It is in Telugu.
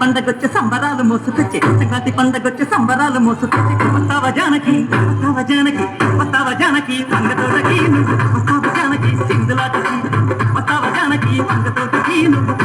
పండగొచ్చే సంబరాలు మోసుకొచ్చే సంక్రాంతి పండగొచ్చే సంబరాలు మోసుకొచ్చే వస్తావా జానకి వస్తావా జానకి వస్తావా జానకి వంగతోటకి నువ్వు వస్తావా జానకి సింధులాటకి వస్తావా జానకి వంగతోటకి నువ్వు